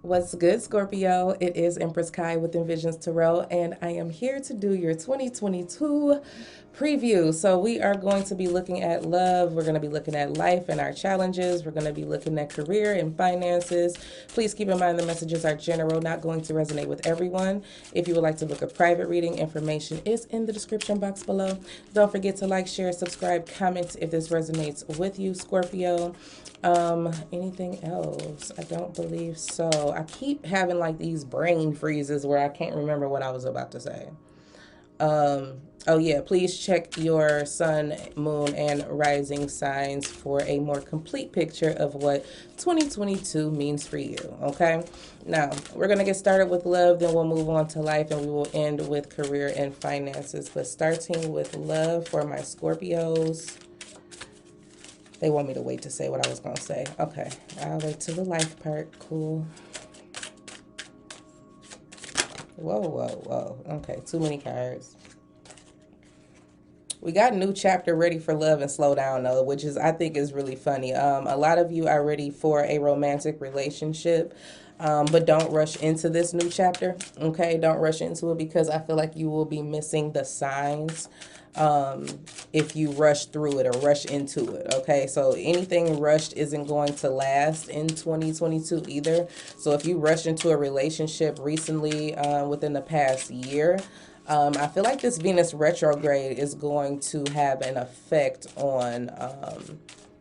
What's good, Scorpio? It is Empress Kai with Envisions Tarot, and I am here to do your 2022 preview. So, we are going to be looking at love, we're going to be looking at life and our challenges, we're going to be looking at career and finances. Please keep in mind the messages are general, not going to resonate with everyone. If you would like to book a private reading, information is in the description box below. Don't forget to like, share, subscribe, comment if this resonates with you, Scorpio. Anything else? I don't believe so. I keep having like these brain freezes where I can't remember what I was about to say. Oh yeah, please check your sun, moon, and rising signs for a more complete picture of what 2022 means for you. Okay, now we're gonna get started with love, then we'll move on to life, and we will end with career and finances. But starting with love for my Scorpios. They want me to wait to say what I was going to say. Okay, I'll wait till the life part. Cool. Whoa, whoa, whoa. Okay, too many cards. We got a new chapter ready for love and slow down though, which is I think is really funny. A lot of you are ready for a romantic relationship. But don't rush into this new chapter. Okay, don't rush into it because I feel like you will be missing the signs if you rush through it or rush into it. Okay, so anything rushed isn't going to last in 2022 either. So if you rush into a relationship recently within the past year, I feel like this Venus retrograde is going to have an effect on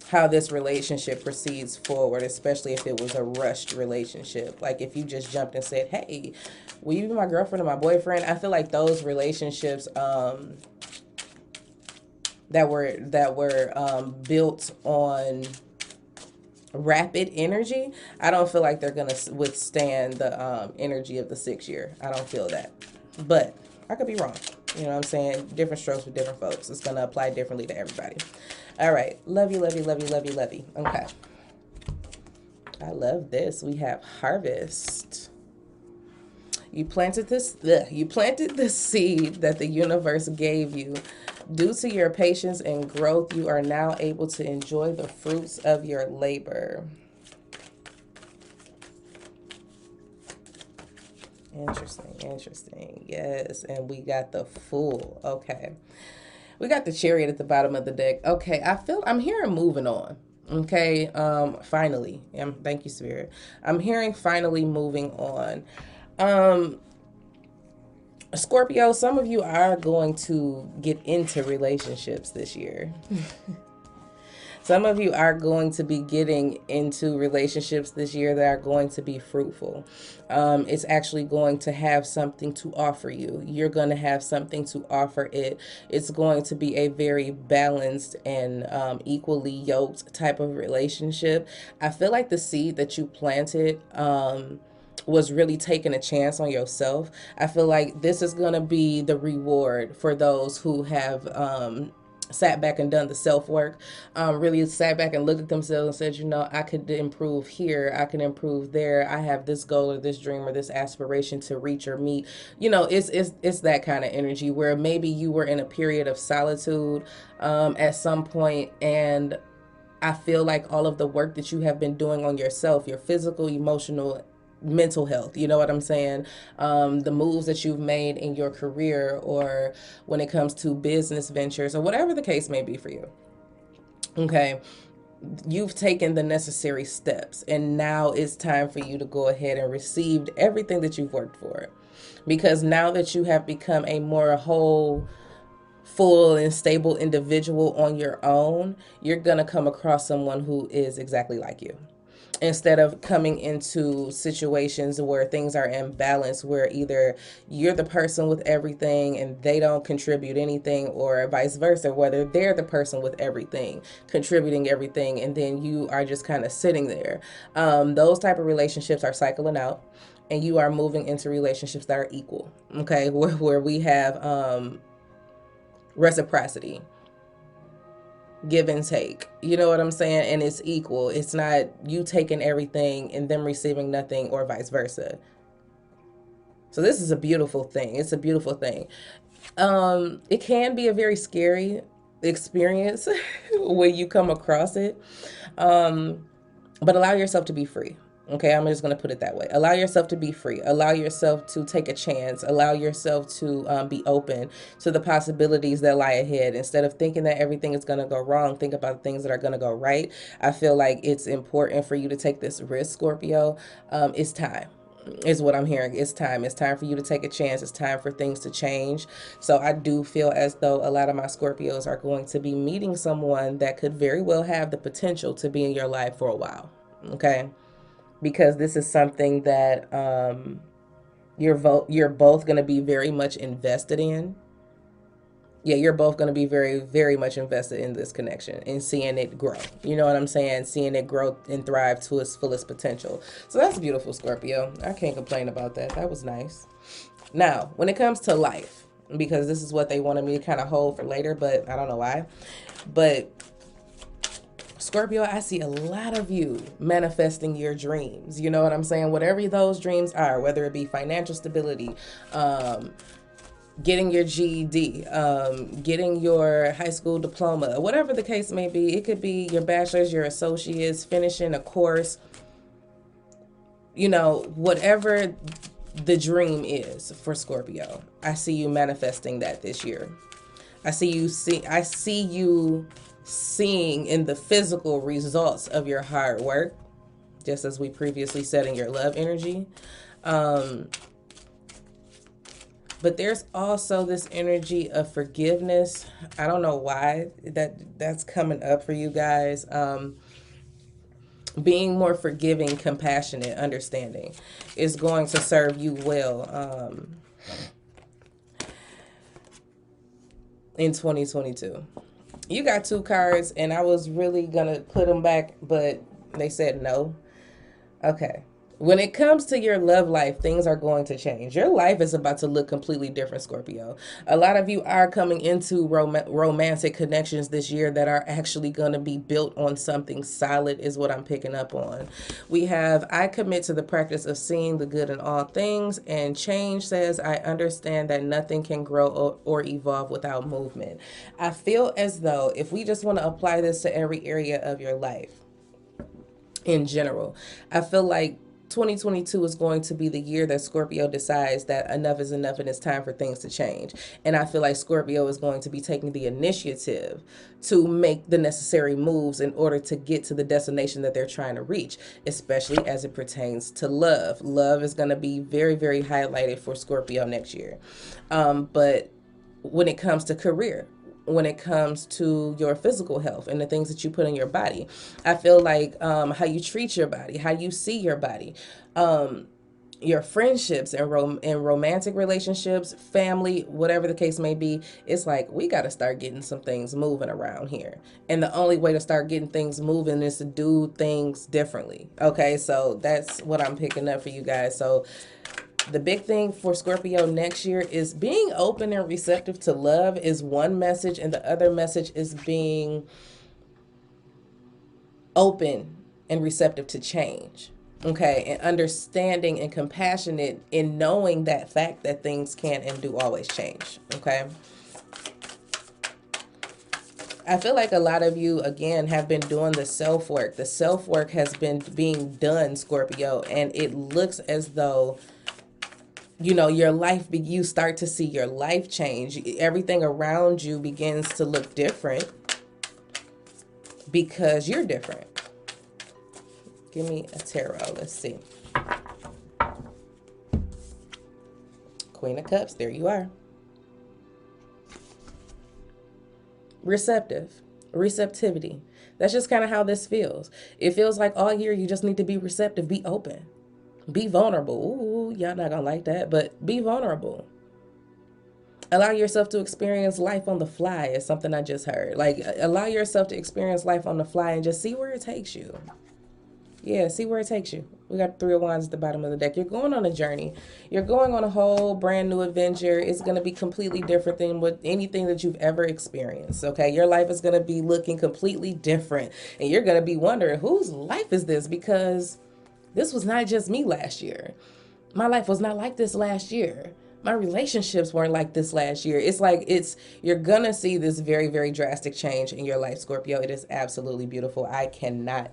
how this relationship proceeds forward, especially if it was a rushed relationship. Like if you just jumped and said, "Hey, will you be my girlfriend or my boyfriend?" I feel like those relationships that were built on rapid energy, I don't feel like they're gonna withstand the energy of the 6 year. I don't feel that, but I could be wrong. You know what I'm saying? Different strokes for different folks. It's gonna apply differently to everybody. All right, love you, love you, love you, love you, love you. Okay, I love this. We have harvest. You planted this. You planted the seed that the universe gave you. Due to your patience and growth, you are now able to enjoy the fruits of your labor. Interesting, interesting. Yes, and we got the Fool. Okay. We got the Chariot at the bottom of the deck. Okay, I'm hearing moving on. Okay, finally. Thank you, Spirit. I'm hearing finally moving on. Um, Scorpio, some of you are going to get into relationships this year. Some of you are going to be getting into relationships this year that are going to be fruitful. It's actually going to have something to offer you. You're going to have something to offer it. It's going to be a very balanced and equally yoked type of relationship. I feel like the seed that you planted was really taking a chance on yourself. I feel like this is going to be the reward for those who have sat back and done the self work, really sat back and looked at themselves and said, you know, I could improve here, I can improve there, I have this goal or this dream or this aspiration to reach or meet. You know, it's that kind of energy where maybe you were in a period of solitude at some point, and I feel like all of the work that you have been doing on yourself, your physical, emotional, mental health, you know what I'm saying? The moves that you've made in your career or when it comes to business ventures or whatever the case may be for you. Okay. You've taken the necessary steps, and now it's time for you to go ahead and receive everything that you've worked for. Because now that you have become a more whole, full, and stable individual on your own, you're going to come across someone who is exactly like you, instead of coming into situations where things are imbalanced, where either you're the person with everything and they don't contribute anything, or vice versa, whether they're the person with everything contributing everything and then you are just kind of sitting there. Those type of relationships are cycling out, and you are moving into relationships that are equal. Okay, where we have reciprocity, give and take. You know what I'm saying? And it's equal. It's not you taking everything and them receiving nothing, or vice versa. So this is a beautiful thing. It's a beautiful thing. It can be a very scary experience when you come across it. But allow yourself to be free. Okay, I'm just going to put it that way. Allow yourself to be free. Allow yourself to take a chance. Allow yourself to be open to the possibilities that lie ahead. Instead of thinking that everything is going to go wrong, think about things that are going to go right. I feel like it's important for you to take this risk, Scorpio. It's time. Is what I'm hearing. It's time. It's time for you to take a chance. It's time for things to change. So I do feel as though a lot of my Scorpios are going to be meeting someone that could very well have the potential to be in your life for a while. Okay. Because this is something that you're both going to be very much invested in. Yeah, you're both going to be very, very much invested in this connection and seeing it grow. You know what I'm saying? Seeing it grow and thrive to its fullest potential. So that's beautiful, Scorpio. I can't complain about that. That was nice. Now, when it comes to life, because this is what they wanted me to kind of hold for later, but I don't know why. But Scorpio, I see a lot of you manifesting your dreams. You know what I'm saying? Whatever those dreams are, whether it be financial stability, getting your GED, getting your high school diploma, whatever the case may be. It could be your bachelor's, your associates, finishing a course, you know, whatever the dream is for Scorpio. I see you manifesting that this year. I see you seeing in the physical results of your hard work, just as we previously said in your love energy. But there's also this energy of forgiveness. I don't know why that's coming up for you guys. Being more forgiving, compassionate, understanding is going to serve you well in 2022. You got 2 cards, and I was really going to put them back, but they said no. Okay. When it comes to your love life, things are going to change. Your life is about to look completely different, Scorpio. A lot of you are coming into romantic connections this year that are actually going to be built on something solid, is what I'm picking up on. We have, I commit to the practice of seeing the good in all things, and change says, I understand that nothing can grow or evolve without movement. I feel as though if we just want to apply this to every area of your life in general, I feel like 2022 is going to be the year that Scorpio decides that enough is enough and it's time for things to change. And I feel like Scorpio is going to be taking the initiative to make the necessary moves in order to get to the destination that they're trying to reach, especially as it pertains to love. Love is going to be very, very highlighted for Scorpio next year. But when it comes to career, when it comes to your physical health and the things that you put in your body, I feel like how you treat your body, how you see your body, your friendships and romantic relationships, family, whatever the case may be, it's like we got to start getting some things moving around here. And the only way to start getting things moving is to do things differently. Okay, so that's what I'm picking up for you guys. So the big thing for Scorpio next year is being open and receptive to love is one message, and the other message is being open and receptive to change. Okay, and understanding and compassionate in knowing that fact that things can and do always change. Okay. I feel like a lot of you, again, have been doing the self-work. The self-work has been being done, Scorpio, and it looks as though, you know, your life, you start to see your life change. Everything around you begins to look different because you're different. Give me a tarot. Let's see. Queen of Cups. There you are. Receptivity. That's just kind of how this feels. It feels like all year you just need to be receptive, be open. Be vulnerable. Ooh, y'all not gonna like that, but be vulnerable. Allow yourself to experience life on the fly is something I just heard. Like, allow yourself to experience life on the fly and just see where it takes you. Yeah, see where it takes you. We got 3 of Wands at the bottom of the deck. You're going on a journey. You're going on a whole brand new adventure. It's going to be completely different than what anything that you've ever experienced, okay? Your life is going to be looking completely different. And you're going to be wondering, whose life is this? Because this was not just me last year. My life was not like this last year. My relationships weren't like this last year. It's like you're going to see this very, very drastic change in your life, Scorpio. It is absolutely beautiful. I cannot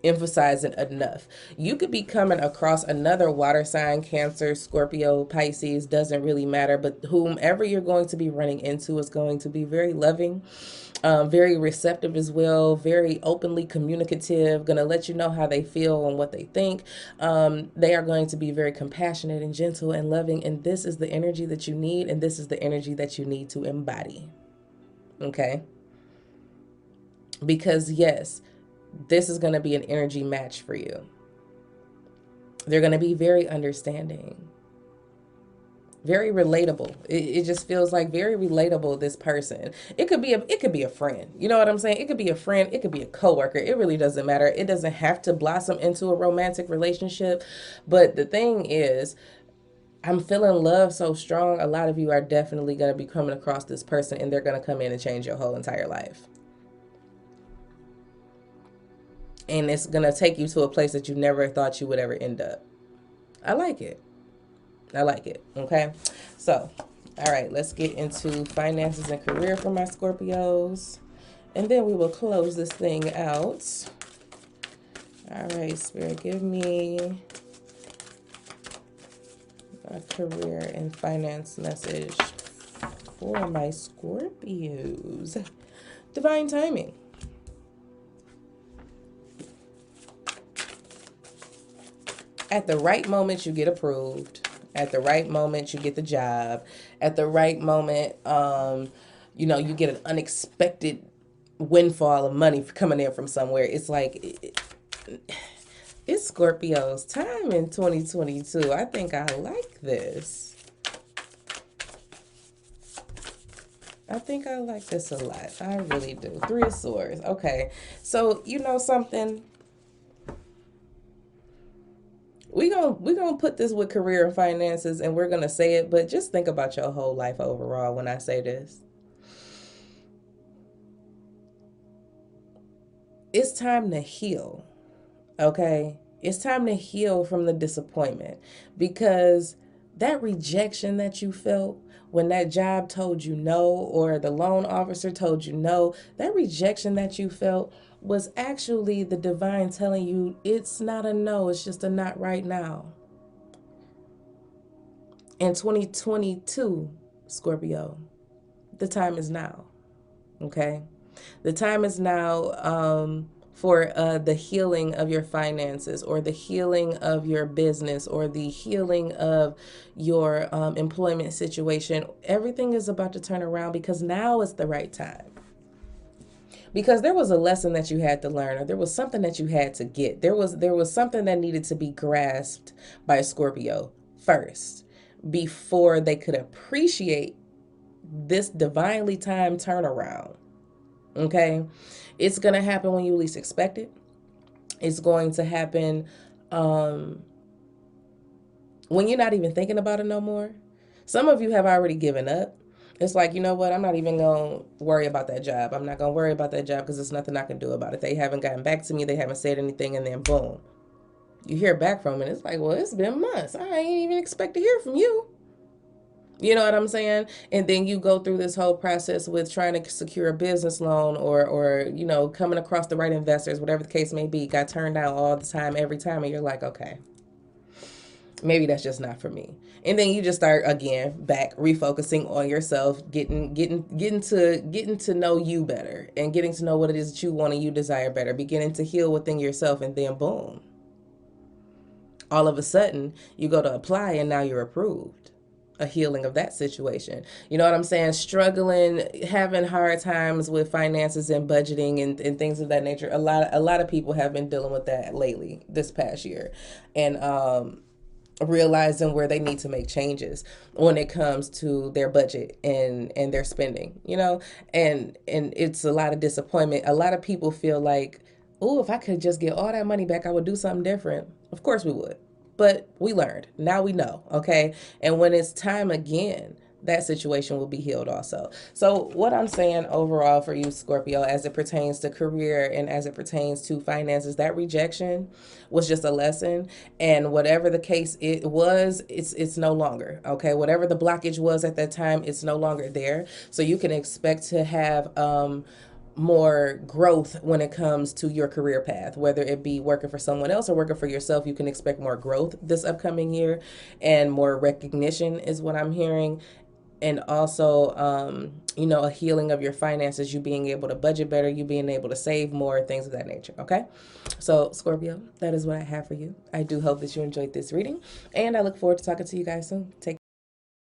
emphasizing enough. You could be coming across another water sign, Cancer, Scorpio, Pisces, doesn't really matter, but whomever you're going to be running into is going to be very loving, very receptive as well, very openly communicative, going to let you know how they feel and what they think. They are going to be very compassionate and gentle and loving, and this is the energy that you need, and this is the energy that you need to embody. Okay? Because yes, this is going to be an energy match for you. They're going to be very understanding, very relatable. It just feels like very relatable, this person. It could be a friend. You know what I'm saying? It could be a friend. It could be a coworker. It really doesn't matter. It doesn't have to blossom into a romantic relationship. But the thing is, I'm feeling love so strong. A lot of you are definitely going to be coming across this person, and they're going to come in and change your whole entire life. And it's going to take you to a place that you never thought you would ever end up. I like it. I like it. Okay. So, all right, let's get into finances and career for my Scorpios. And then we will close this thing out. All right, Spirit, give me a career and finance message for my Scorpios. Divine timing. At the right moment, you get approved. At the right moment, you get the job. At the right moment, you get an unexpected windfall of money coming in from somewhere. It's like, it's Scorpio's time in 2022. I think I like this. I think I like this a lot. I really do. 3 of Swords. Okay. So, you know something? We gonna put this with career and finances, and we're gonna say it, but just think about your whole life overall when I say this. It's time to heal, okay? It's time to heal from the disappointment, because that rejection that you felt when that job told you no, or the loan officer told you no, that rejection that you felt was actually the divine telling you it's not a no, it's just a not right now. In 2022, Scorpio, the time is now, okay? The time is now for the healing of your finances, or the healing of your business, or the healing of your employment situation. Everything is about to turn around, because now is the right time. Because there was a lesson that you had to learn, or there was something that you had to get. There was something that needed to be grasped by Scorpio first, before they could appreciate this divinely timed turnaround. Okay? It's going to happen when you least expect it. It's going to happen when you're not even thinking about it no more. Some of you have already given up. It's like, you know what? I'm not even going to worry about that job. I'm not going to worry about that job because there's nothing I can do about it. They haven't gotten back to me. They haven't said anything. And then boom, you hear back from it. It's like, well, it's been months. I ain't even expect to hear from you. You know what I'm saying? And then you go through this whole process with trying to secure a business loan, or coming across the right investors, whatever the case may be, got turned down all the time, every time. And you're like, okay, maybe that's just not for me. And then you just start again back refocusing on yourself, getting to know you better, and getting to know what it is that you want and you desire better, beginning to heal within yourself, and then boom, all of a sudden you go to apply and now you're approved. A healing of that situation. You know what I'm saying? Struggling, having hard times with finances and budgeting and things of that nature. A lot of people have been dealing with that lately, this past year. And realizing where they need to make changes when it comes to their budget and their spending, and it's a lot of disappointment. A lot of people feel like, oh, if I could just get all that money back, I would do something different. Of course we would. But we learned. Now we know, okay? And when it's time again, that situation will be healed also. So what I'm saying overall for you, Scorpio, as it pertains to career and as it pertains to finances, that rejection was just a lesson. And whatever the case it was, it's no longer, okay? Whatever the blockage was at that time, it's no longer there. So you can expect to have more growth when it comes to your career path, whether it be working for someone else or working for yourself. You can expect more growth this upcoming year, and more recognition is what I'm hearing. And also, a healing of your finances, you being able to budget better, you being able to save more, things of that nature. Okay. So Scorpio, that is what I have for you. I do hope that you enjoyed this reading, and I look forward to talking to you guys soon. Take